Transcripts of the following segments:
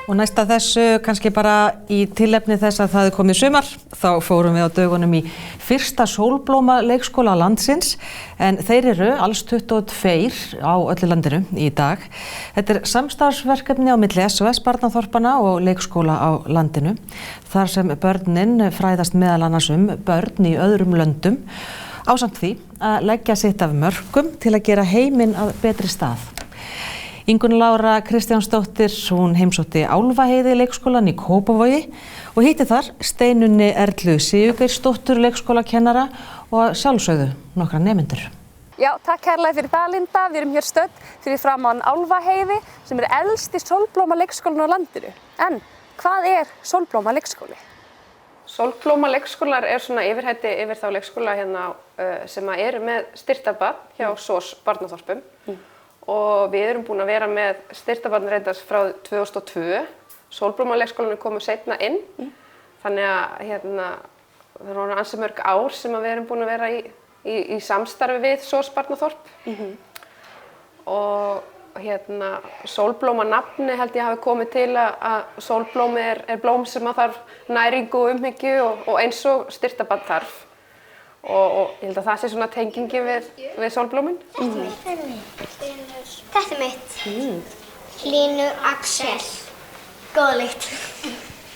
Og næsta þessu, kannski bara í tilefni þess að það komið sumar, þá fórum við á dögunum í fyrsta sólblóma leikskóla landsins, en þeir eru alls 22 á öllu landinu í dag. Þetta samstarfsverkefni á milli SOS barnaþorpanna og leikskóla á landinu, þar sem börnin fræðast meðal annars börn í öðrum löndum, ásamt því að leggja sitt af mörkum til að gera heiminn að betri stað. Ingunn Lára Kristjánsdóttir, hún heimsótti Álfaheiði leikskólan í Kópavogi og hitti þar Steinunni Erlu Sigurgeirsdóttur leikskólakennara og sjálfsögðu nokkra nemendur. Já, takk kærlega fyrir það, Linda. Við erum hér stödd fyrir framan Álfaheiði sem elsti sólblóma leikskólinn á landinu. En hvað sólblóma leikskóli? Sólblóma leikskólar svona yfirheiti yfir þá leikskóla hérna sem eru með styrktarbarn hjá SOS barnaþorpum. Og við erum búin að vera með styrktarbarn reyndar frá 2002. Sólblóma leikskólanum komu seinna inn. Þannig að það eru ansi mörg ár sem við erum búin að vera í samstarfi við SOS barnaþorp. Og sólblóma nafni held ég hafi komið til að sólblómi blóm sem að þarf næringu og umhyggju og eins og styrktarbarn þarf. Og ég held að það sé svona tengingi við sólblómin. Þetta mitt. Línu Axel. Góð lykt.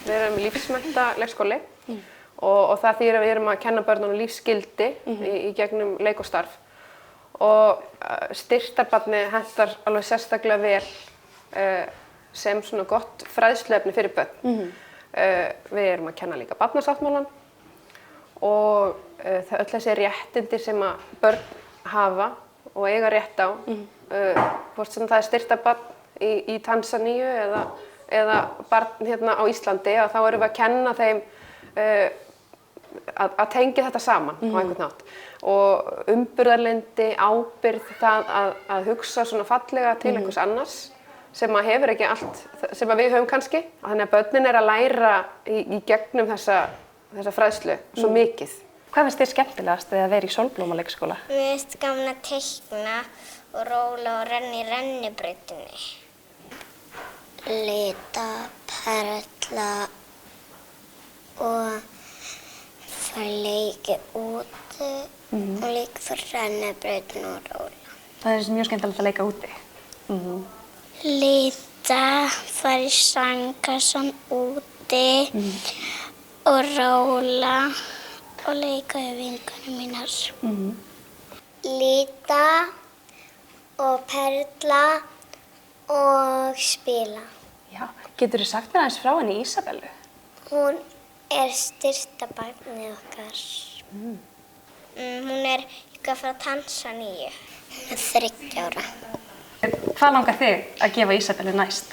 Við erum lífsmennta leikskóli og það þýðir að við erum að kenna börnunum lífsgildi í gegnum leik og starf. Og styrktarbarni hentar alveg sérstaklega vel sem svona gott fræðsluefni fyrir börn. Við erum að kenna líka barnasáttmálann og öll þessi réttindi sem að börn hafa og eiga rétt á, hvort sem það styrktarbarn í Tansaníu eða barn hérna á Íslandi, þá erum við að kenna þeim að tengja þetta saman á einhvern hátt. Og umburðarlyndi, ábyrgð, það að hugsa svona fallega til einhvers annars sem að hefur ekki allt sem að við höfum kannski. Þannig að börnin að læra í gegnum þessa fræðslu svo mikið. Hvað finnst þér skemmtilegast við að vera í sólblóma leikskóla? Mér finnst gaman að teikna og róla og renna í rennibrautinni. Lita, perla og fara leiki úti og leika fyrir rennibrautinu og róla. Það mjög skemmtilegt að leika úti. Lita, fara í sandkassan úti og róla og leika við vinkonur mínar. Lita og perla og spila. Já, geturðu sagt mér aðeins frá henni Ísabellu? Hún styrktarbarnið okkar. Hún líka frá Tansaníu. Hún 30 ára. Hvað langar þig að gefa Ísabellu næst?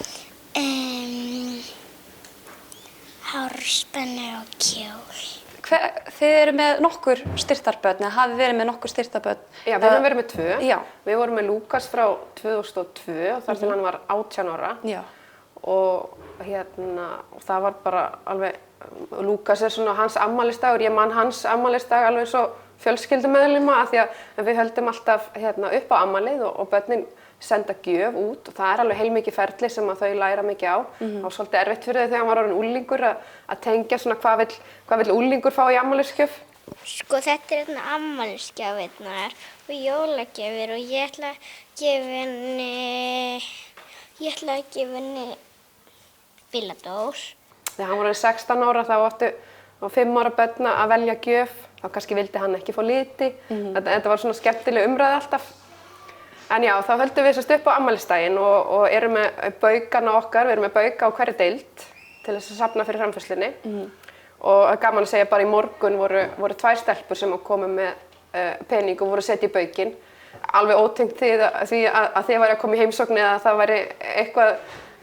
Hárspennu og kjól. Þið eru með nokkur styrktarbörn, eða hafið verið með nokkur styrktarbörn? Já, við höfum verið með 2. Já. Við vorum með Lúkas frá 2002 og þar til hann var 18 ára. Já. Og það var bara alveg, Lúkas svona hans afmælisdagur, ég man hans afmælisdag alveg svo fjölskyldumeðlima af því að við höldum alltaf upp á afmælið og börnin senda gjöf út og það alveg heilmikið ferli sem að þau læra mikið á. Það var svolítið erfitt fyrir þau þegar hann var orðinn unglingur að tengja svona hvað vill unglingur fá í afmælisgjöf. Sko þetta afmælisgjafirnar og jólagjafir og ég ætla að gefa henni bíladós. Þegar hann var orðinn 16 ára þá áttu 5 ára börn að velja gjöf, þá kannski vildi hann ekki fá liti. Þetta var svona skemmtileg umræða alltaf. En já, þá höldum við upp á afmælisdaginn og erum með baukana okkar, við erum með bauka á hverri deild til þess að safna fyrir framfærslunni. Og gaman að segja bara í morgun voru 2 stelpur sem komu með pening og voru að setja í baukinn. Alveg ótengt því að þið væri að koma í heimsókn eða það væri eitthvað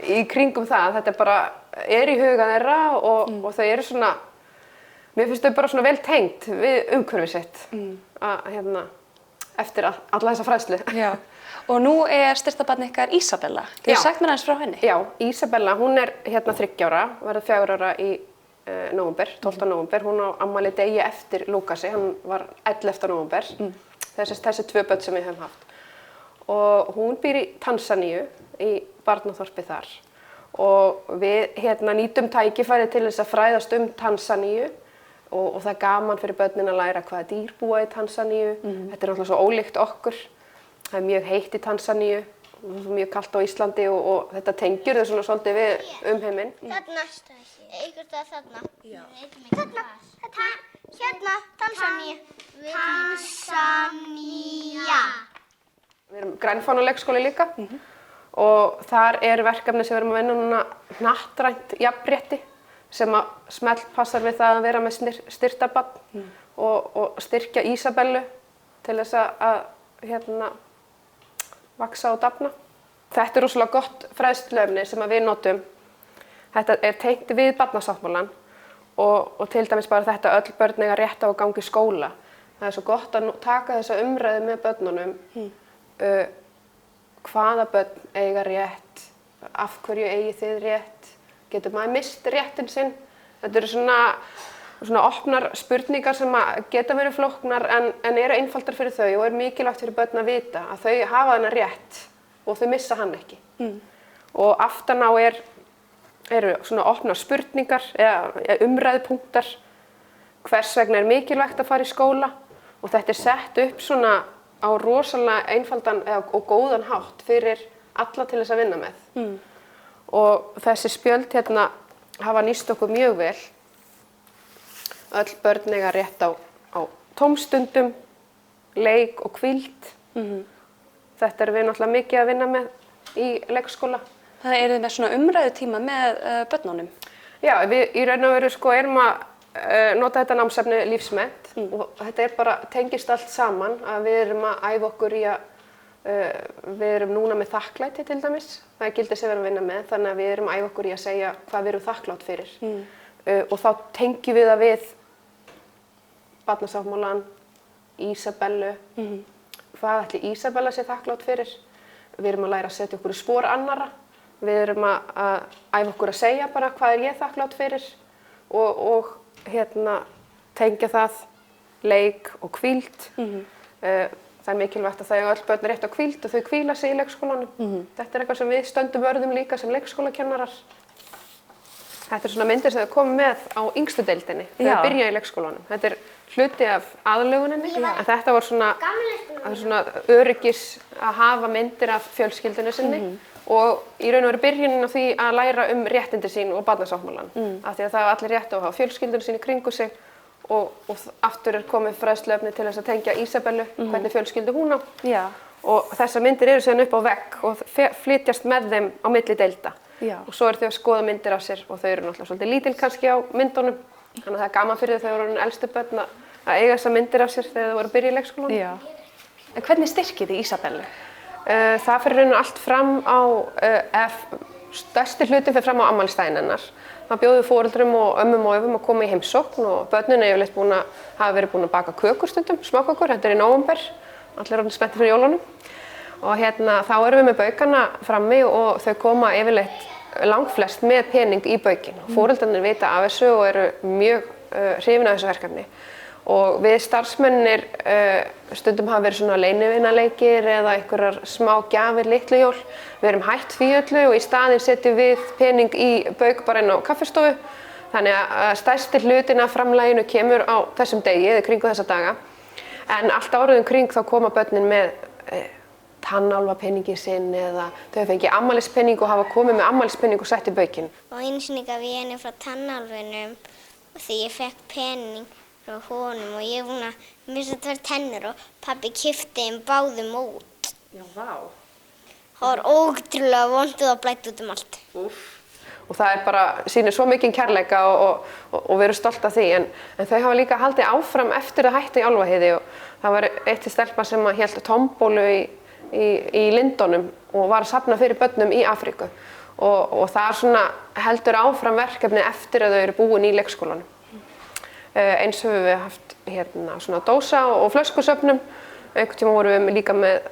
í kringum það. Þetta bara í huga þeirra og þau eru svona, mér finnst þau bara svona vel tengt við umhverfið sitt. Eftir alla þessa fræðslu. Já. Og nú styrktarbarn ykkar Ísabella. Getur sagt mér aðeins frá henni? Já, Ísabella, hún 30 ára, verður 4 ára í nóvember, 12. nóvember. Hún á afmæli degi eftir Lúkasi, hann var 11. nóvember. Þessi 2 börn sem við höfum haft. Og hún býr í Tansaníu, í barnaþorpi þar. og við nýtum tækifæri til þess að fræðast Tansaníu og það er gaman fyrir börnin að læra hvaða dýr búa í Tansaníu. Þetta er náttúrulega svo ólíkt okkur. Það er mjög heitt í Tansaníu, mjög kalt á Íslandi og þetta tengjur þau svona svolítið við umheiminn. Þarna, einhvers staðar þarna. Þarna, hérna, Tansaníu. Tansanía. Við erum grænfánaleikskóli líka og þar er verkefni sem við erum að vinna núna hnattrænt jafnrétti sem að smellpassar við það að vera með styrktarbarn og styrkja Ísabellu til þess að vaxa og dafna. Þetta er rosalega gott fræðsluefni sem að við notum. Þetta er tengt við barnasáttmálann og til dæmis bara þetta öll börn eiga rétt á að ganga í skóla. Það er svo gott að taka þessa umræðu með börnunum. Hvaða börn eiga rétt, af hverju eigi þið rétt, getur maður mist réttinn sinn. Þetta eru svona opnar spurningar sem geta verið flóknar en eru einfaldar fyrir þau og er mikilvægt fyrir börn að vita að þau hafa þennan rétt og þau missa hann ekki. Og aftan á eru svona opnar spurningar eða umræðupunktar, hvers vegna er mikilvægt að fara í skóla og þetta er sett upp svona á rosalega einfaldan og góðan hátt fyrir alla til þess að vinna með. Og þessi spjöld hafa nýst okkur mjög vel. Öll börn eiga rétt á tómstundum, leik og hvíld. Þetta erum við náttúrulega mikið að vinna með í leikskóla. Það eru með svona umræðutíma með börnunum? Já, við í raun og veru erum að nota þetta námsefni lífsmennt og þetta er bara tengist allt saman að við erum að æfa okkur í að við erum núna með þakklæti til dæmis. Það er gildi sem við erum að vinna með, þannig að við erum að æfa okkur í að segja hvað við erum þakklátt fyrir. Og þá tengjum við það við barnasáttmálann, Ísabellu. Hvað ætli Ísabella sé þakklátt fyrir? Við erum að læra að setja okkur í spor annarra. Við erum að æfa okkur að segja bara hvað er ég þakklátt fyrir og tengja það leik og hvíld. Það er mikilvægt að öll börn rétt á hvíld og þau hvíla sig í leikskólanum. Þetta er eitthvað sem við stöndum vörðum líka sem leikskólakennarar. Þetta er svona myndir sem þau komum með á yngstu deildinni þegar þau byrja í leikskólanum. Þetta er hluti af aðlöguninni, en þetta var svona öryggis að hafa myndir af fjölskyldunni sinni og í raun og veru byrjunin á því að læra réttindi sín og barnasáttmálann. Af því að það allir rétt á að hafa fjölskyldunni sín í kringu sig og aftur komið fræðsluefni til þess að tengja Ísabellu, hvernig fjölskyldu hún á. Og þessar myndir eru síðan upp á vegg og flytjast með þeim á milli deilda. Og svo eru þau að skoða myndir af sér og þau eru náttúrulega svolítið lítil kannski á myndunum. Þannig að það er gaman fyrir þau eru elstu börn að eiga þessar myndir af sér þegar þau voru að byrja í leikskólanum. En hvernig styrkið þið Ísabellu? Það fyrir raun og allt fram á, stærsti hlutin fyrir fram á afmælisdaginn hennar. Það bjóðu foreldrum og ömmum og öfum að koma í heimsókn og börnin yfirleitt hafa verið búin að baka kökur stundum, smákökur, þetta er í nóvember, allir orðin spenntir fyrir jólunum. Og þá erum við með baukana frammi og þau koma yfirleitt langflest með pening í baukin. Foreldrarnir vita af þessu og eru mjög hrifin af þessu verkefni. Og við starfsmennir stundum hafa verið svona leynivinaleikir eða einhverjar smá gjafir litlu jól. Við erum hætt því öllu og í staðinn setjum við pening í bauk bara inn á kaffistofu. Þannig að stærsti hlutin af framlaginu kemur á þessum degi eða kringu þessa daga. En allt árið kring þá koma börnin með tannálfapeningi sinn eða þau fengi afmælispening og hafa komið með afmælispening og sett í baukinn. Og einu sinni gaf ég henni frá tannálfinum því ég fekk pening frá honum og ég var búin að missa 2 tennur og pabbi keypti þeim báðum út. Já, vá. Það var ótrúlega vont og það blæddi út allt. Og það er bara, sýnir svo mikinn kærleika og við erum stolt af því. En þau hafa líka haldið áfram eftir að hætta í Álfaheiði og það var eitt stelpa sem hélt tombólu í Lindunum og var að safna fyrir börnum í Afríku. Og það er svona heldur áfram verkefni eftir að þau eru búin í leikskólanum. Eins höfum við haft svona dósa og flöskusöfnum. Einhvern tíma vorum við líka með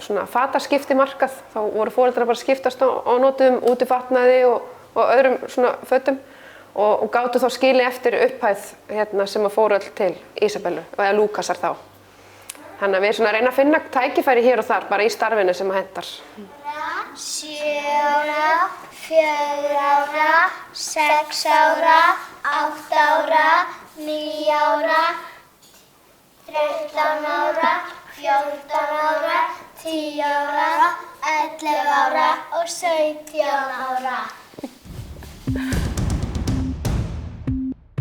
svona fataskiptimarkað. Þá voru foreldrar bara að skiptast á notuðum útifatnaði og öðrum svona fötum og gátu þá skili eftir upphæð sem að fóru öll til Ísabellu eða Lúkasar þá. Þannig að við svona reyna að finna tækifæri hér og þar bara í starfinu sem að hentar. 7, 4 ára, 6 ára, 8 ára, 9 ára, 13 ára, 14 ára, 10 ára, 11 ára og 17 ára.